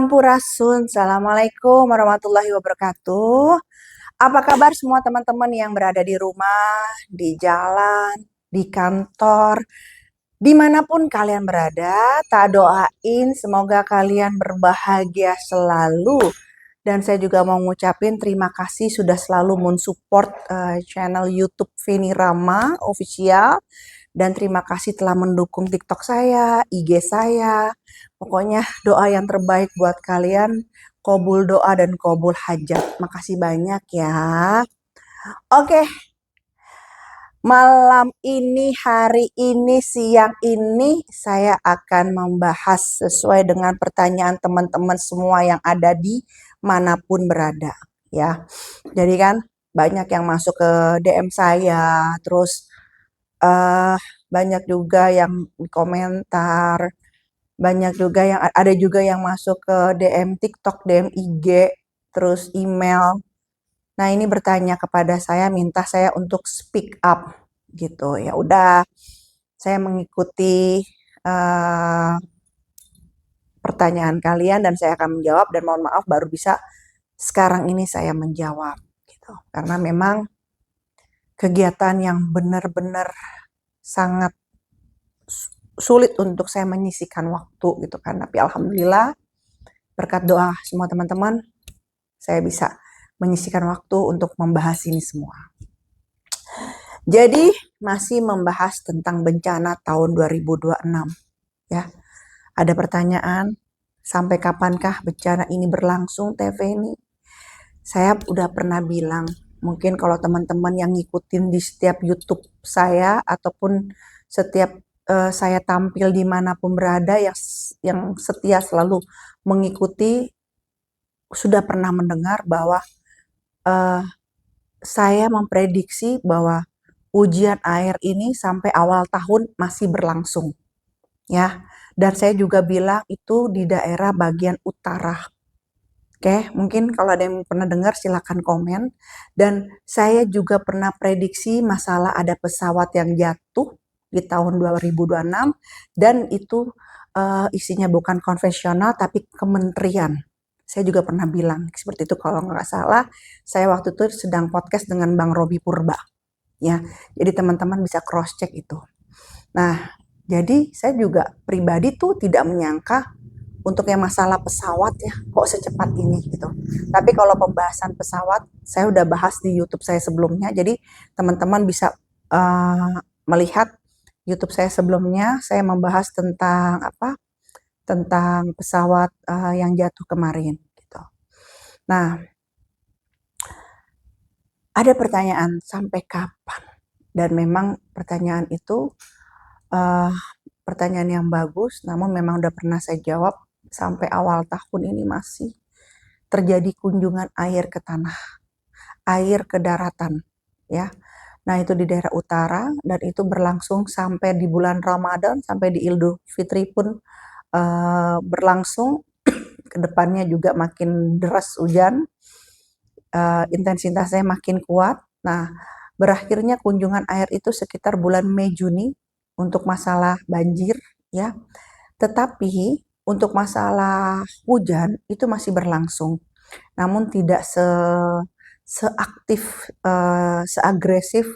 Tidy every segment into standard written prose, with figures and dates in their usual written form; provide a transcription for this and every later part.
Sampurasun, Assalamualaikum warahmatullahi wabarakatuh. Apa kabar semua teman-teman yang berada di rumah, di jalan, di kantor, dimanapun kalian berada, tak doain semoga kalian berbahagia selalu. Dan saya juga mau ngucapin terima kasih sudah selalu mensupport channel YouTube Veni Rama Official. Dan terima kasih telah mendukung TikTok saya, IG saya. Pokoknya doa yang terbaik buat kalian, kabul doa dan kabul hajat. Makasih banyak ya. Oke, malam ini, hari ini, siang ini saya akan membahas sesuai dengan pertanyaan teman-teman semua yang ada di manapun berada ya. Jadi kan banyak yang masuk ke DM saya, terus banyak juga yang komentar, banyak juga yang ada juga yang masuk ke DM TikTok, DM IG, terus email. Nah, ini bertanya kepada saya, minta saya untuk speak up gitu. Ya udah, saya mengikuti pertanyaan kalian dan saya akan menjawab, dan mohon maaf baru bisa sekarang ini saya menjawab gitu. Karena memang kegiatan yang benar-benar sangat sulit untuk saya menyisihkan waktu gitu kan. Tapi alhamdulillah berkat doa semua teman-teman saya bisa menyisihkan waktu untuk membahas ini semua. Jadi masih membahas tentang bencana tahun 2026 ya. Ada pertanyaan, sampai kapankah bencana ini berlangsung, TV ini? Saya udah pernah bilang, mungkin kalau teman-teman yang ngikutin di setiap YouTube saya ataupun setiap saya tampil dimanapun berada, yang setia selalu mengikuti, sudah pernah mendengar bahwa saya memprediksi bahwa ujian air ini sampai awal tahun masih berlangsung ya. Dan saya juga bilang itu di daerah bagian utara. Oke, mungkin kalau ada yang pernah dengar silakan komen. Dan saya juga pernah prediksi masalah ada pesawat yang jatuh di tahun 2026 dan itu isinya bukan konvensional tapi kementerian. Saya juga pernah bilang seperti itu kalau nggak salah. Saya waktu itu sedang podcast dengan Bang Robi Purba. Ya, jadi teman-teman bisa cross check itu. Nah, jadi saya juga pribadi tuh tidak menyangka untuk yang masalah pesawat ya kok secepat ini gitu. Tapi kalau pembahasan pesawat saya udah bahas di YouTube saya sebelumnya. Jadi teman-teman bisa melihat YouTube saya sebelumnya. Saya membahas tentang apa? Tentang pesawat yang jatuh kemarin gitu. Nah, ada pertanyaan sampai kapan? Dan memang pertanyaan itu pertanyaan yang bagus, namun memang udah pernah saya jawab. Sampai awal tahun ini masih terjadi kunjungan air ke tanah, air ke daratan, ya. Nah, itu di daerah utara dan itu berlangsung sampai di bulan Ramadan, sampai di Idul Fitri pun berlangsung. Kedepannya juga makin deras hujan, intensitasnya makin kuat. Nah, berakhirnya kunjungan air itu sekitar bulan Mei Juni untuk masalah banjir, ya. Tetapi untuk masalah hujan itu masih berlangsung, namun tidak seaktif, seagresif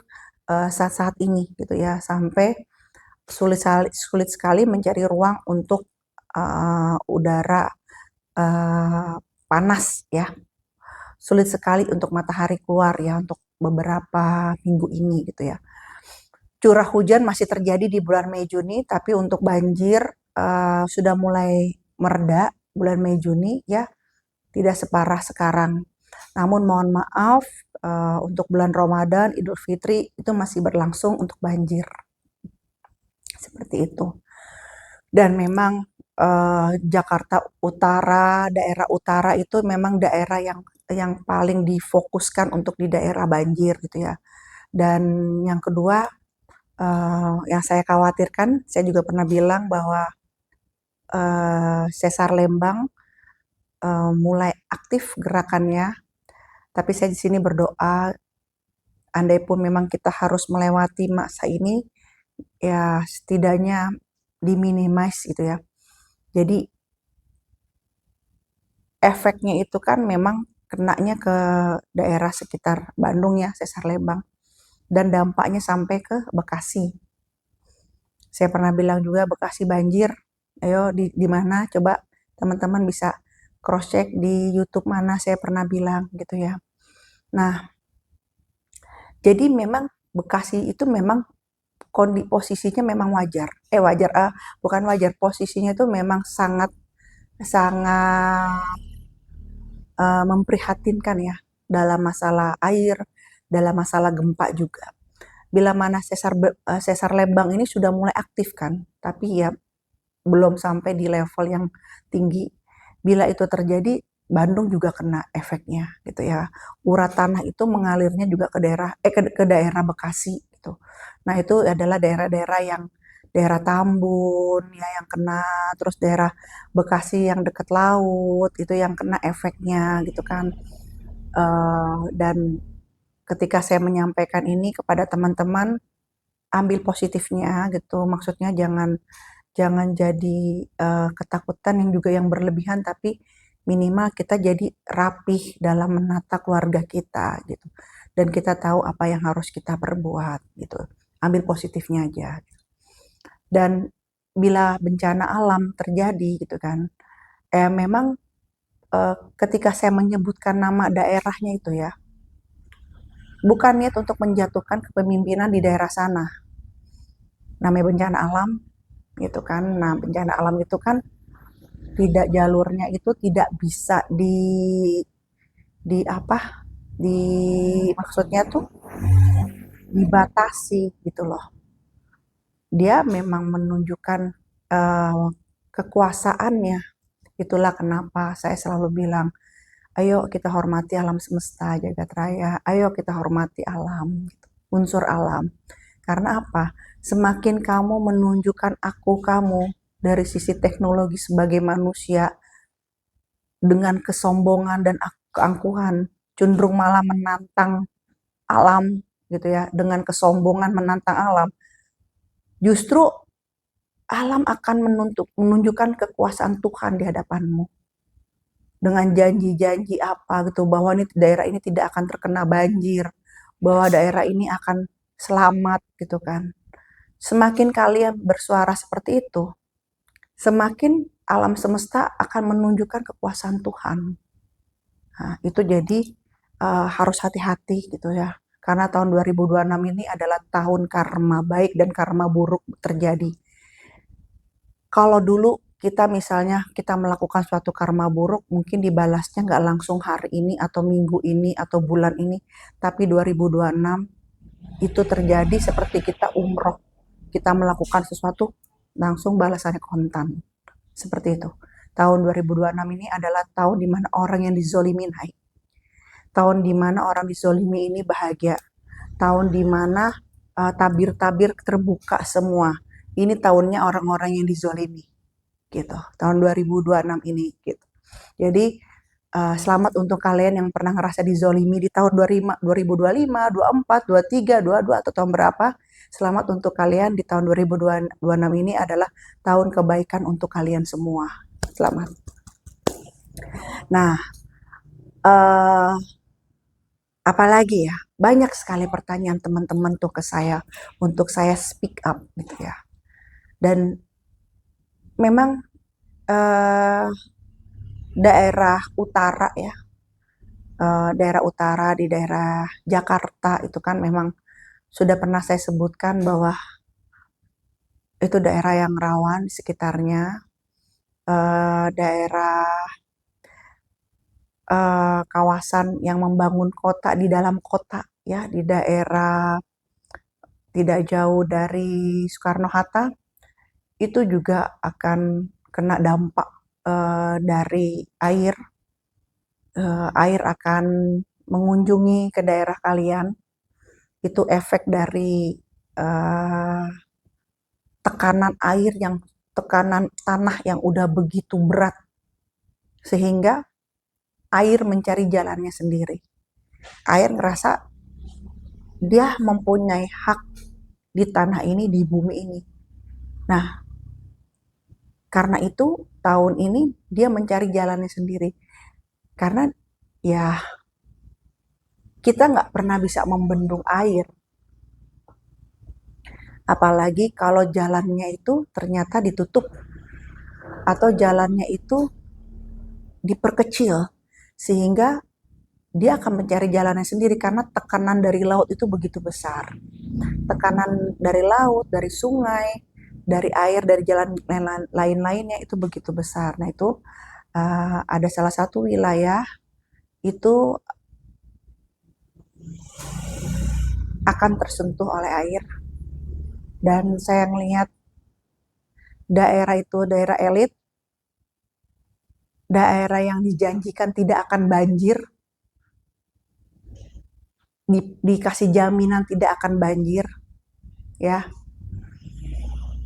saat-saat ini gitu ya, sampai sulit sekali mencari ruang untuk udara panas ya, sulit sekali untuk matahari keluar ya untuk beberapa minggu ini gitu ya. Curah hujan masih terjadi di bulan Mei Juni, tapi untuk banjir sudah mulai mereda bulan Mei Juni ya, tidak separah sekarang. Namun mohon maaf untuk bulan Ramadan, Idul Fitri itu masih berlangsung untuk banjir. Seperti itu. Dan memang Jakarta Utara, daerah utara itu memang daerah yang paling difokuskan untuk di daerah banjir gitu ya. Dan yang kedua yang saya khawatirkan, saya juga pernah bilang bahwa Sesar Lembang mulai aktif gerakannya, tapi saya di sini berdoa, andai pun memang kita harus melewati masa ini, ya setidaknya diminimize gitu ya. Jadi efeknya itu kan memang kenanya ke daerah sekitar Bandung ya, Sesar Lembang, dan dampaknya sampai ke Bekasi. Saya pernah bilang juga Bekasi banjir. Ayo di mana coba teman-teman bisa cross check di YouTube mana saya pernah bilang gitu ya. Nah, jadi memang Bekasi itu memang posisinya memang wajar. Wajar bukan wajar, posisinya itu memang sangat sangat memprihatinkan ya dalam masalah air, dalam masalah gempa juga. Bila mana sesar Lembang ini sudah mulai aktif kan, tapi ya belum sampai di level yang tinggi. Bila itu terjadi, Bandung juga kena efeknya gitu ya. Urat tanah itu mengalirnya juga ke daerah Bekasi gitu. Nah, itu adalah daerah-daerah yang daerah Tambun ya yang kena, terus daerah Bekasi yang dekat laut itu yang kena efeknya gitu kan. Dan ketika saya menyampaikan ini kepada teman-teman, ambil positifnya gitu. Maksudnya jangan jangan jadi ketakutan yang juga yang berlebihan, tapi minimal kita jadi rapih dalam menata keluarga kita gitu. Dan kita tahu apa yang harus kita perbuat gitu. Ambil positifnya aja. Dan bila bencana alam terjadi gitu kan, memang ketika saya menyebutkan nama daerahnya itu ya, bukan niat untuk menjatuhkan kepemimpinan di daerah sana. Namanya bencana alam gitu kan. Nah, bencana alam itu kan tidak jalurnya itu tidak bisa di apa? Di maksudnya tuh dibatasi gitu loh. Dia memang menunjukkan kekuasaannya. Itulah kenapa saya selalu bilang, ayo kita hormati alam semesta, jagat raya. Ayo kita hormati alam, gitu. Unsur alam. Karena apa? Semakin kamu menunjukkan aku kamu dari sisi teknologi sebagai manusia dengan kesombongan dan keangkuhan, cenderung malah menantang alam gitu ya, dengan kesombongan menantang alam, justru alam akan menunjukkan kekuasaan Tuhan di hadapanmu dengan janji-janji apa gitu, bahwa daerah ini tidak akan terkena banjir, bahwa daerah ini akan selamat gitu kan. Semakin kalian bersuara seperti itu, semakin alam semesta akan menunjukkan kekuasaan Tuhan. Nah, itu jadi harus hati-hati gitu ya. Karena tahun 2026 ini adalah tahun karma baik dan karma buruk terjadi. Kalau dulu kita misalnya kita melakukan suatu karma buruk, mungkin dibalasnya nggak langsung hari ini atau minggu ini atau bulan ini, tapi 2026 itu terjadi seperti kita umroh. Kita melakukan sesuatu, langsung balasannya kontan. Seperti itu. Tahun 2026 ini adalah tahun di mana orang yang dizolimi naik. Tahun di mana orang dizolimi ini bahagia. Tahun di mana tabir-tabir terbuka semua. Ini tahunnya orang-orang yang dizolimi. Gitu. Tahun 2026 ini. Gitu. Jadi selamat untuk kalian yang pernah ngerasa dizolimi di tahun 2025, 24, 23, 22 atau tahun berapa. Selamat untuk kalian di tahun 2026 ini adalah tahun kebaikan untuk kalian semua. Selamat. Nah, apalagi ya, banyak sekali pertanyaan teman-teman tuh ke saya untuk saya speak up gitu ya. Dan memang daerah utara ya, daerah utara di daerah Jakarta itu kan memang sudah pernah saya sebutkan bahwa itu daerah yang rawan di sekitarnya, daerah kawasan yang membangun kota di dalam kota ya, di daerah tidak jauh dari Soekarno-Hatta, itu juga akan kena dampak dari air. Air akan mengunjungi ke daerah kalian. Itu efek dari tekanan tanah yang udah begitu berat, sehingga air mencari jalannya sendiri. Air ngerasa dia mempunyai hak di tanah ini, di bumi ini. Nah, karena itu tahun ini dia mencari jalannya sendiri. Karena ya kita nggak pernah bisa membendung air. Apalagi kalau jalannya itu ternyata ditutup atau jalannya itu diperkecil sehingga dia akan mencari jalannya sendiri karena tekanan dari laut itu begitu besar. Tekanan dari laut, dari sungai, dari air, dari jalan lain-lainnya itu begitu besar. Nah itu ada salah satu wilayah itu akan tersentuh oleh air dan saya melihat daerah itu daerah elit, daerah yang dijanjikan tidak akan banjir, dikasih jaminan tidak akan banjir, ya.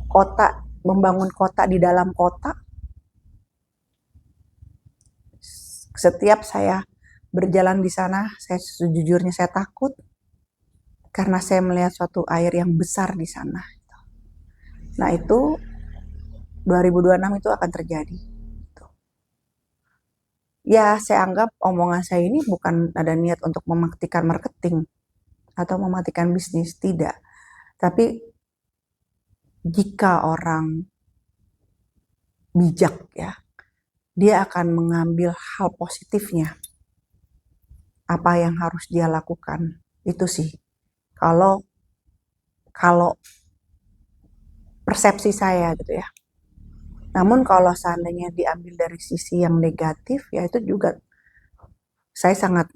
Kota, membangun kota di dalam kota. Setiap saya berjalan di sana, saya sejujurnya saya takut karena saya melihat suatu air yang besar di sana. Nah itu 2026 itu akan terjadi. Ya saya anggap omongan saya ini bukan ada niat untuk mematikan marketing atau mematikan bisnis, tidak. Tapi jika orang bijak ya, dia akan mengambil hal positifnya. Apa yang harus dia lakukan. Itu sih. Kalau persepsi saya gitu ya. Namun kalau seandainya diambil dari sisi yang negatif, ya itu juga saya sangat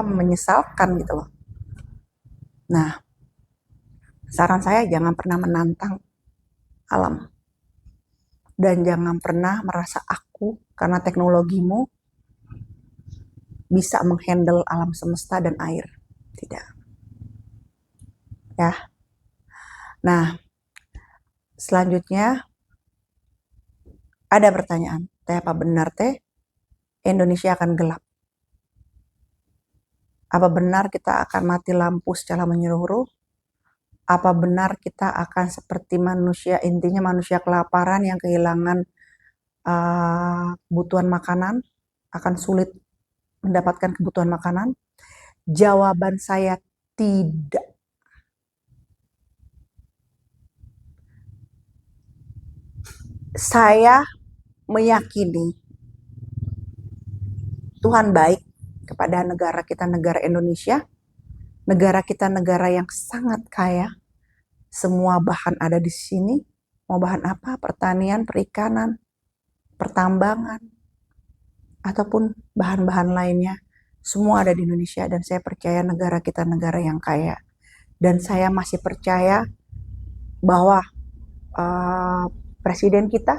menyesalkan gitu loh. Nah, saran saya jangan pernah menantang alam. Dan jangan pernah merasa aku karena teknologimu bisa menghandle alam semesta dan air. Tidak. Ya. Nah, selanjutnya ada pertanyaan. Teh apa benar teh Indonesia akan gelap? Apa benar kita akan mati lampu secara menyeluruh? Apa benar kita akan seperti manusia, intinya manusia kelaparan yang kehilangan kebutuhan makanan, akan sulit mendapatkan kebutuhan makanan? Jawaban saya tidak. Saya meyakini Tuhan baik kepada negara kita, negara Indonesia. Negara kita negara yang sangat kaya. Semua bahan ada di sini. Mau bahan apa? Pertanian, perikanan, pertambangan, ataupun bahan-bahan lainnya. Semua ada di Indonesia dan saya percaya negara kita negara yang kaya. Dan saya masih percaya bahwa presiden kita,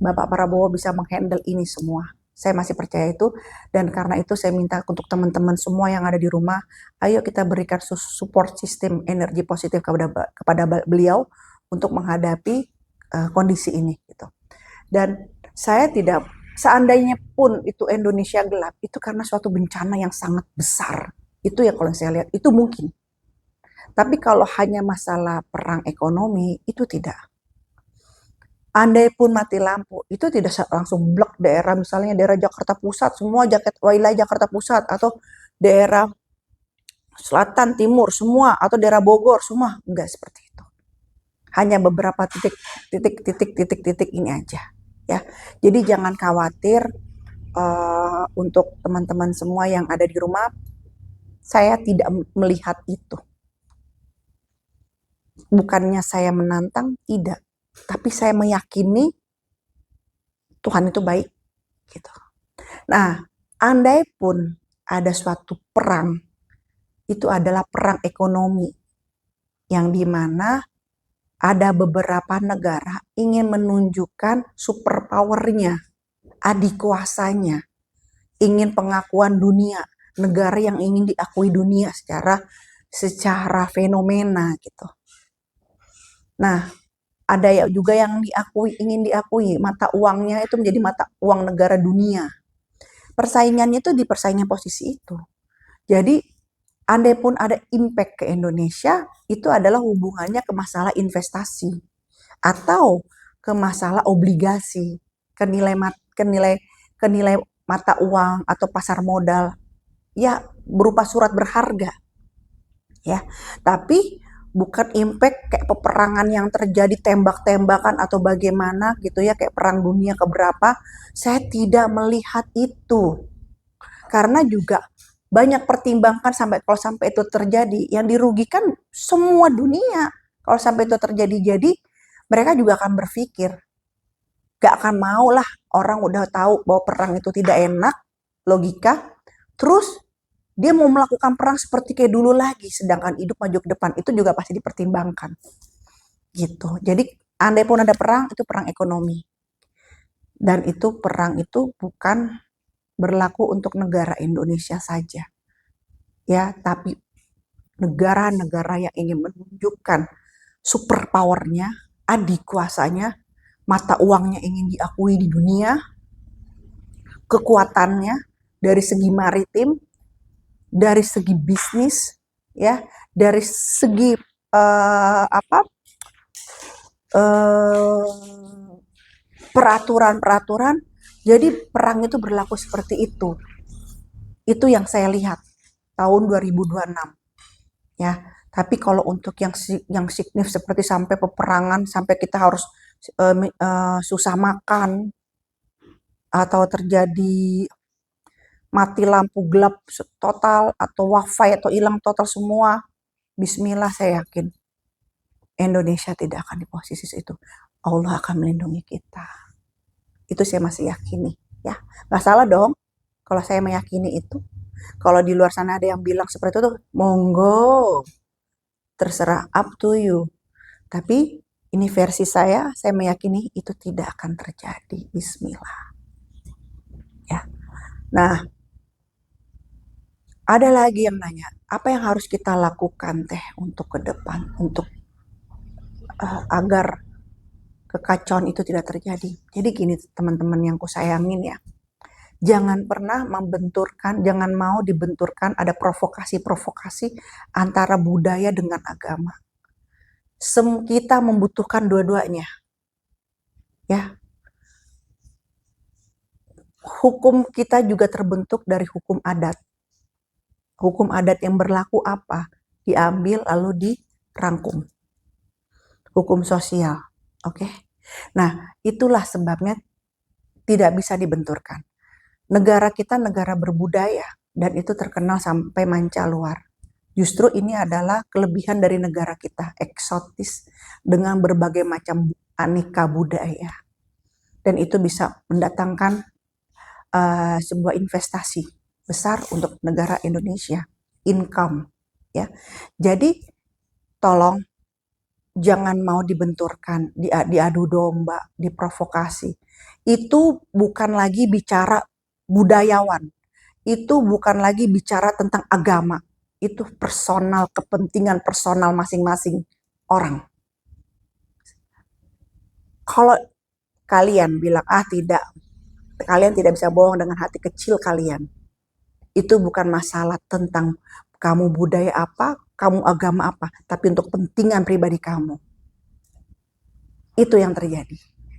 Bapak Prabowo bisa menghandle ini semua. Saya masih percaya itu dan karena itu saya minta untuk teman-teman semua yang ada di rumah, ayo kita berikan support sistem energi positif kepada beliau untuk menghadapi kondisi ini gitu. Dan saya tidak, seandainya pun itu Indonesia gelap, itu karena suatu bencana yang sangat besar. Itu ya kalau saya lihat, itu mungkin. Tapi kalau hanya masalah perang ekonomi, itu tidak. Andai pun mati lampu, itu tidak langsung blok daerah, misalnya daerah Jakarta Pusat, semua wilayah Jakarta Pusat, atau daerah selatan, timur, semua, atau daerah Bogor, semua. Enggak seperti itu. Hanya beberapa titik ini aja. Ya, jadi jangan khawatir untuk teman-teman semua yang ada di rumah, saya tidak melihat itu. Bukannya saya menantang, tidak. Tapi saya meyakini Tuhan itu baik. Gitu. Nah, andai pun ada suatu perang, itu adalah perang ekonomi, yang dimana ada beberapa negara ingin menunjukkan superpowernya, adik kuasanya, ingin pengakuan dunia, negara yang ingin diakui dunia secara fenomena gitu. Nah, ada juga yang ingin diakui, mata uangnya itu menjadi mata uang negara dunia. Persaingannya itu di persaingan posisi itu. Jadi, andai pun ada impact ke Indonesia, itu adalah hubungannya ke masalah investasi atau ke masalah obligasi, ke nilai mata uang atau pasar modal, ya berupa surat berharga, ya. Tapi bukan impact kayak peperangan yang terjadi tembak-tembakan atau bagaimana gitu ya, kayak perang dunia keberapa. Saya tidak melihat itu. Karena juga banyak pertimbangkan kalau sampai itu terjadi, yang dirugikan semua dunia. Kalau sampai itu terjadi, jadi mereka juga akan berpikir, gak akan mau lah orang udah tahu bahwa perang itu tidak enak, logika, terus dia mau melakukan perang seperti kayak dulu lagi, sedangkan hidup maju ke depan, itu juga pasti dipertimbangkan. Gitu. Jadi andai pun ada perang, itu perang ekonomi. Dan itu perang itu bukan berlaku untuk negara Indonesia saja. Ya, tapi negara-negara yang ingin menunjukkan super powernya, adik kuasanya, mata uangnya ingin diakui di dunia, kekuatannya dari segi maritim, dari segi bisnis, ya, dari segi apa peraturan-peraturan. Jadi perang itu berlaku seperti itu. Itu yang saya lihat tahun 2026. Ya, tapi kalau untuk yang signif seperti sampai peperangan, sampai kita harus susah makan atau terjadi mati lampu gelap total atau wifi atau hilang total semua, bismillah saya yakin Indonesia tidak akan di posisi itu. Allah akan melindungi kita. Itu saya masih yakini, ya. Nggak salah dong kalau saya meyakini itu. Kalau di luar sana ada yang bilang seperti itu, monggo, terserah, up to you. Tapi ini versi saya meyakini itu tidak akan terjadi. Bismillah. Ya. Nah, ada lagi yang nanya, apa yang harus kita lakukan teh untuk ke depan, untuk agar kekacauan itu tidak terjadi. Jadi gini teman-teman yang kusayangin ya, jangan pernah membenturkan, jangan mau dibenturkan ada provokasi-provokasi antara budaya dengan agama. Kita membutuhkan dua-duanya. Ya. Hukum kita juga terbentuk dari hukum adat. Hukum adat yang berlaku apa? Diambil lalu dirangkum. Hukum sosial. Oke. Nah, itulah sebabnya tidak bisa dibenturkan. Negara kita negara berbudaya dan itu terkenal sampai manca luar. Justru ini adalah kelebihan dari negara kita, eksotis dengan berbagai macam aneka budaya. Dan itu bisa mendatangkan sebuah investasi besar untuk negara Indonesia, income, ya. Jadi tolong jangan mau dibenturkan, diadu domba, diprovokasi. Itu bukan lagi bicara budayawan. Itu bukan lagi bicara tentang agama. Itu personal, kepentingan personal masing-masing orang. Kalau kalian bilang, tidak, kalian tidak bisa bohong dengan hati kecil kalian. Itu bukan masalah tentang kamu budaya apa, kamu agama apa, tapi untuk kepentingan pribadi kamu. Itu yang terjadi.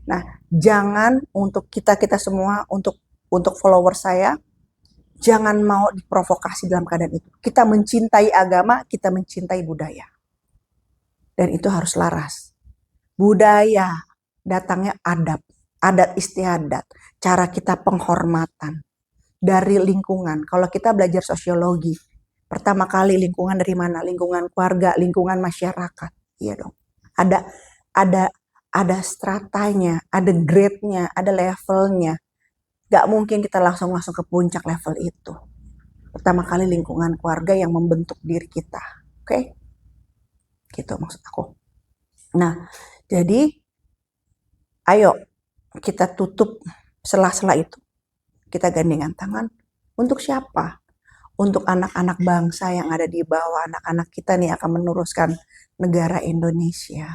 Nah, jangan untuk kita semua, untuk follower saya, jangan mau diprovokasi dalam keadaan itu. Kita mencintai agama, kita mencintai budaya. Dan itu harus laras. Budaya datangnya adat istiadat, cara kita penghormatan dari lingkungan. Kalau kita belajar sosiologi, pertama kali lingkungan dari mana? Lingkungan keluarga, lingkungan masyarakat. Iya dong. Ada stratanya, ada grade-nya, ada levelnya. Gak mungkin kita langsung ke puncak level itu. Pertama kali lingkungan keluarga yang membentuk diri kita. Oke? Gitu maksud aku. Nah, jadi ayo kita tutup sela-sela itu. Kita gandengan tangan. Untuk siapa? Untuk anak-anak bangsa yang ada di bawah, anak-anak kita nih akan meneruskan negara Indonesia.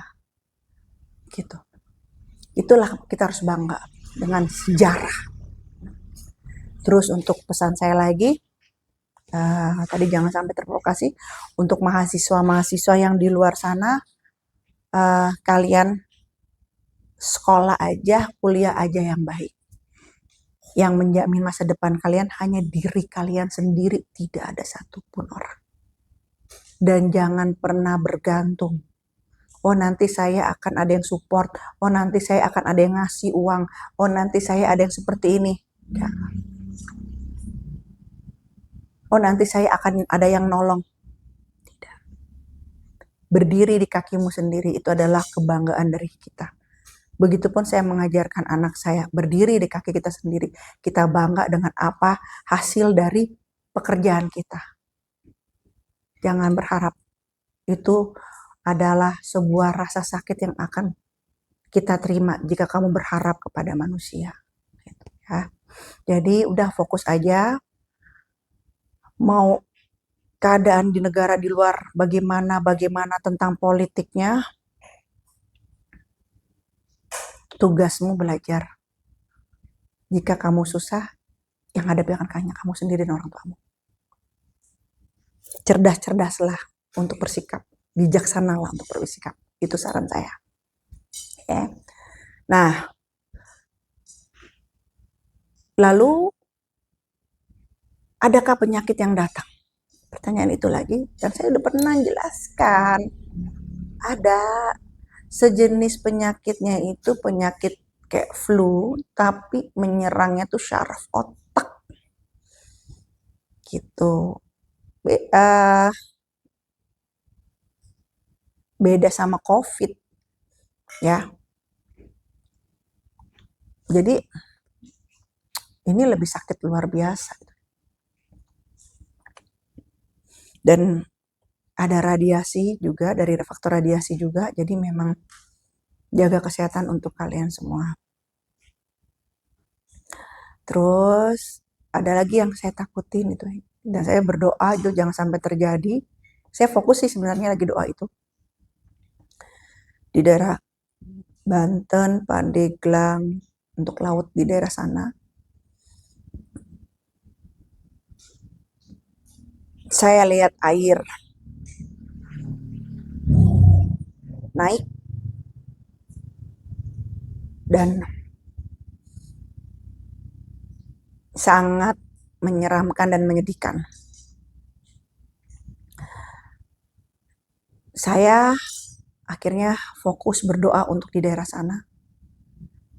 Gitu. Itulah kita harus bangga dengan sejarah. Terus untuk pesan saya lagi, tadi jangan sampai terprovokasi. Untuk mahasiswa-mahasiswa yang di luar sana, kalian sekolah aja, kuliah aja yang baik. Yang menjamin masa depan kalian hanya diri kalian sendiri, tidak ada satupun orang. Dan jangan pernah bergantung. Oh nanti saya akan ada yang support, oh nanti saya akan ada yang ngasih uang, oh nanti saya ada yang seperti ini. Jangan. Oh nanti saya akan ada yang nolong. Tidak. Berdiri di kakimu sendiri itu adalah kebanggaan dari kita. Begitupun saya mengajarkan anak saya berdiri di kaki kita sendiri. Kita bangga dengan apa hasil dari pekerjaan kita. Jangan berharap itu adalah sebuah rasa sakit yang akan kita terima jika kamu berharap kepada manusia. Ya. Jadi udah fokus aja. Mau keadaan di negara di luar bagaimana tentang politiknya, tugasmu belajar. Jika kamu susah, yang hadapi akan hanya kamu sendiri dan orang tuamu. Cerdas-cerdaslah untuk bersikap, bijaksanalah untuk bersikap. Itu saran saya. Ya. Nah, lalu adakah penyakit yang datang? Pertanyaan itu lagi, dan saya udah pernah jelaskan. Ada sejenis penyakitnya itu penyakit kayak flu, tapi menyerangnya tuh syaraf otak. Gitu. Beda sama COVID. Ya. Jadi ini lebih sakit luar biasa. Dan ada radiasi juga, dari faktor radiasi juga, jadi memang jaga kesehatan untuk kalian semua. Terus ada lagi yang saya takutin itu, dan saya berdoa itu jangan sampai terjadi. Saya fokus sih sebenarnya lagi doa itu di daerah Banten, Pandeglang, untuk laut di daerah sana. Saya lihat air naik dan sangat menyeramkan dan menyedihkan. Saya akhirnya fokus berdoa untuk di daerah sana.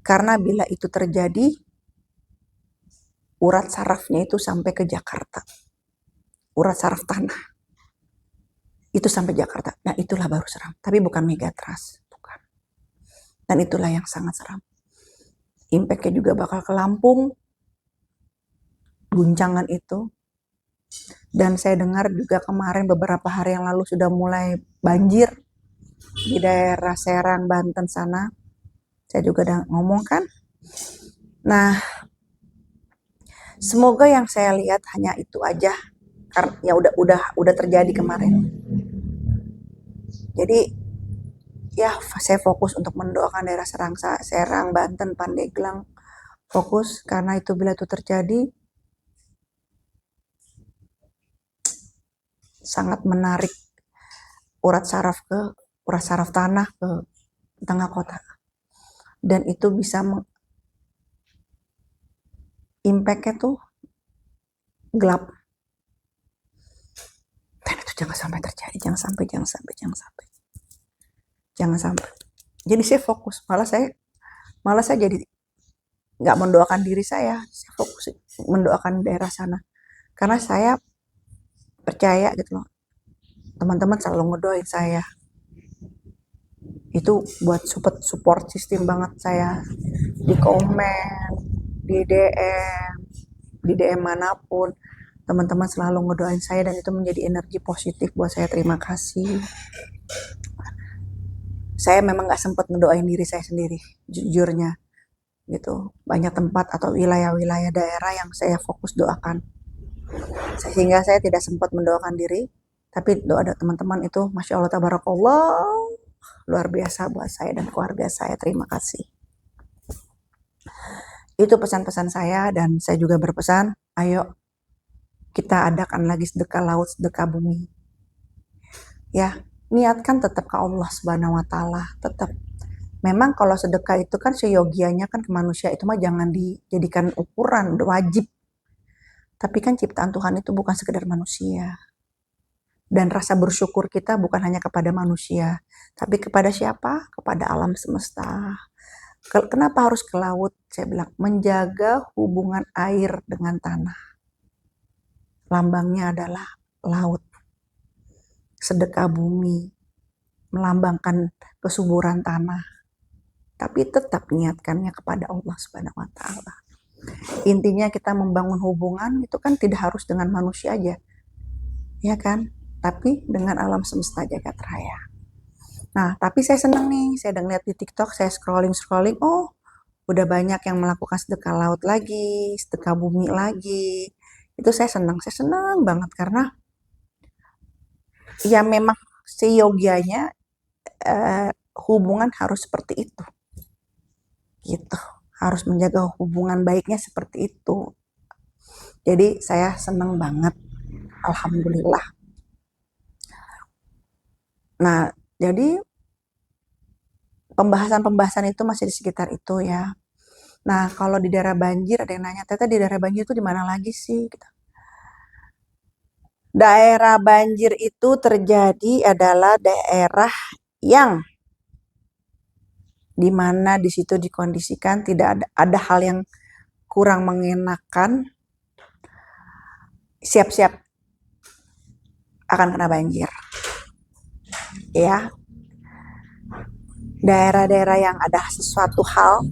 Karena bila itu terjadi, urat sarafnya itu sampai ke Jakarta. Urat saraf tanah. Itu sampai Jakarta. Nah itulah baru seram. Tapi bukan megatrust. Bukan. Dan itulah yang sangat seram. Impact-nya juga bakal ke Lampung. Guncangan itu. Dan saya dengar juga kemarin beberapa hari yang lalu sudah mulai banjir di daerah Serang, Banten sana. Saya juga udah ngomong kan. Nah, semoga yang saya lihat hanya itu aja. Karena ya udah terjadi kemarin. Jadi ya saya fokus untuk mendoakan daerah Serang, Banten, Pandeglang. Fokus karena itu bila itu terjadi sangat menarik urat saraf tanah ke tengah kota. Dan itu bisa impact-nya tuh gelap. Dan itu jangan sampai terjadi, jangan sampai. Jadi saya fokus, malah saya jadi nggak mendoakan diri saya fokus mendoakan daerah sana. Karena saya percaya gitu loh, teman-teman selalu ngedoain saya. Itu buat support sistem banget saya. Di komen, di DM manapun, teman-teman selalu ngedoain saya dan itu menjadi energi positif buat saya. Terima kasih. Saya memang nggak sempat ngedoain diri saya sendiri, jujurnya gitu. Banyak tempat atau wilayah-wilayah daerah yang saya fokus doakan, sehingga saya tidak sempat mendoakan diri. Tapi doa teman-teman itu, masya Allah, tabarakallah, luar biasa buat saya dan keluarga saya. Terima kasih. Itu pesan-pesan saya, dan saya juga berpesan, ayo kita adakan lagi sedekah laut, sedekah bumi. Ya, niatkan tetap ke Allah Subhanahu wa Ta'ala, tetap Memang kalau sedekah itu kan seyogianya kan ke manusia itu mah jangan dijadikan ukuran, wajib. Tapi kan ciptaan Tuhan itu bukan sekedar manusia. Dan rasa bersyukur kita bukan hanya kepada manusia, tapi kepada siapa? Kepada alam semesta. Kenapa harus ke laut? Saya bilang, menjaga hubungan air dengan tanah. Lambangnya adalah laut. Sedekah bumi, melambangkan kesuburan tanah. Tapi tetap niatkannya kepada Allah Subhanahu wa Ta'ala. Intinya kita membangun hubungan itu kan tidak harus dengan manusia aja, ya kan? Tapi dengan alam semesta jagat raya. Nah, tapi saya senang nih, saya udah ngeliat di TikTok, saya scrolling, oh udah banyak yang melakukan sedekah laut lagi, sedekah bumi lagi. Itu saya senang banget karena ya memang seyogianya hubungan harus seperti itu. Gitu. Harus menjaga hubungan baiknya seperti itu. Jadi saya senang banget. Alhamdulillah. Nah, jadi pembahasan-pembahasan itu masih di sekitar itu ya. Nah, kalau di daerah banjir, ada yang nanya, Tete di daerah banjir itu di mana lagi sih? Gitu. Daerah banjir itu terjadi adalah daerah yang dimana di situ dikondisikan tidak ada hal yang kurang mengenakan, siap-siap akan kena banjir. Ya, daerah-daerah yang ada sesuatu hal,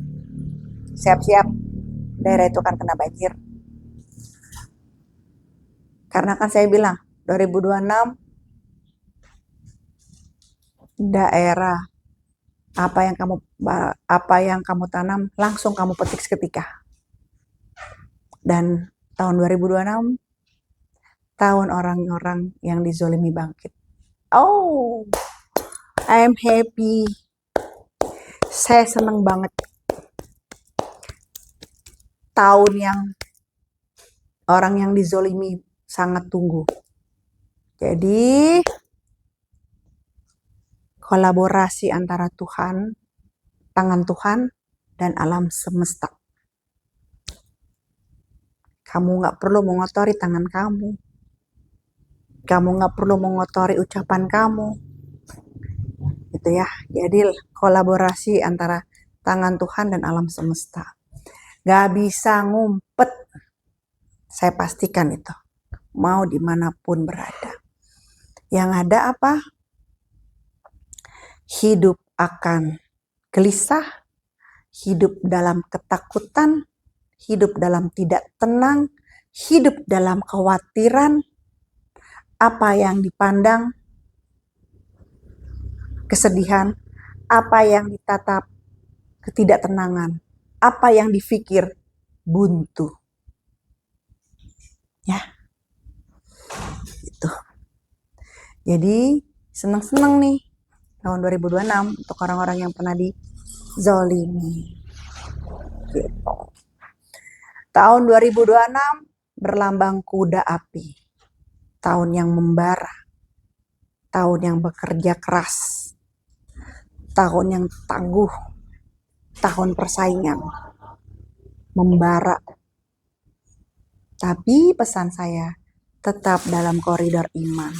siap-siap daerah itu akan kena banjir. Karena kan saya bilang 2026 daerah apa yang kamu tanam langsung kamu petik seketika. Dan tahun 2026 tahun orang-orang yang dizolimi bangkit. Oh, I'm happy. Saya senang banget. Tahun yang orang yang dizolimi sangat tunggu. Jadi kolaborasi antara Tuhan, tangan Tuhan, dan alam semesta. Kamu nggak perlu mengotori tangan kamu. Kamu nggak perlu mengotori ucapan kamu. Gitu ya. Jadi kolaborasi antara tangan Tuhan dan alam semesta. Gak bisa ngumpet. Saya pastikan itu. Mau dimanapun berada. Yang ada apa? Hidup akan gelisah, hidup dalam ketakutan, hidup dalam tidak tenang, hidup dalam kekhawatiran, apa yang dipandang, kesedihan, apa yang ditatap, ketidaktenangan, apa yang dipikir, buntu. Ya, itu. Jadi senang-senang nih tahun 2026 untuk orang-orang yang pernah dizolimi. Gitu. Tahun 2026 berlambang kuda api. Tahun yang membara. Tahun yang bekerja keras. Tahun yang tangguh. Tahun persaingan. Membara. Tapi pesan saya tetap dalam koridor iman.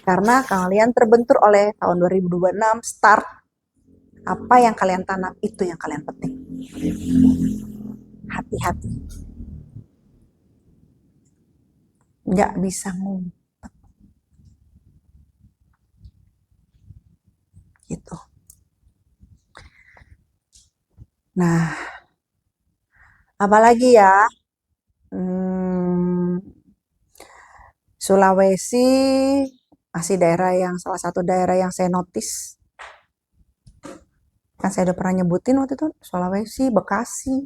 Karena kalian terbentur oleh tahun 2026 start. Apa yang kalian tanam itu yang kalian petik. Hati-hati. Nggak bisa ngumpet. Gitu. Nah, apalagi ya? Sulawesi masih salah satu daerah yang saya notice. Kan saya udah pernah nyebutin waktu itu Sulawesi, Bekasi.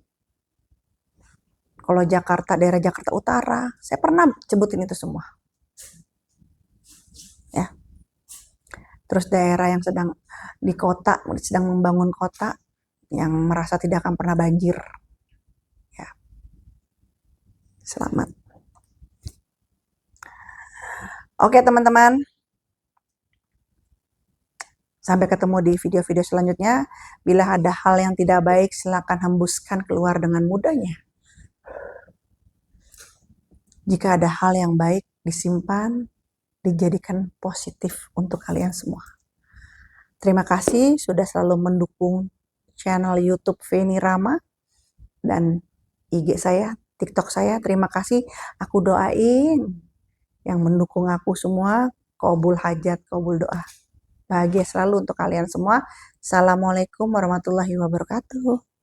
Kalau Jakarta, daerah Jakarta Utara, saya pernah sebutin itu semua. Ya. Terus daerah yang sedang di kota, sedang membangun kota, yang merasa tidak akan pernah banjir. Ya. Selamat. Oke teman-teman. Sampai ketemu di video-video selanjutnya. Bila ada hal yang tidak baik, silakan hembuskan keluar dengan mudahnya. Jika ada hal yang baik, disimpan, dijadikan positif untuk kalian semua. Terima kasih sudah selalu mendukung channel YouTube Feni Rama dan IG saya, TikTok saya. Terima kasih. Aku doain yang mendukung aku semua, qabul hajat, qabul doa. Bahagia selalu untuk kalian semua. Assalamualaikum warahmatullahi wabarakatuh.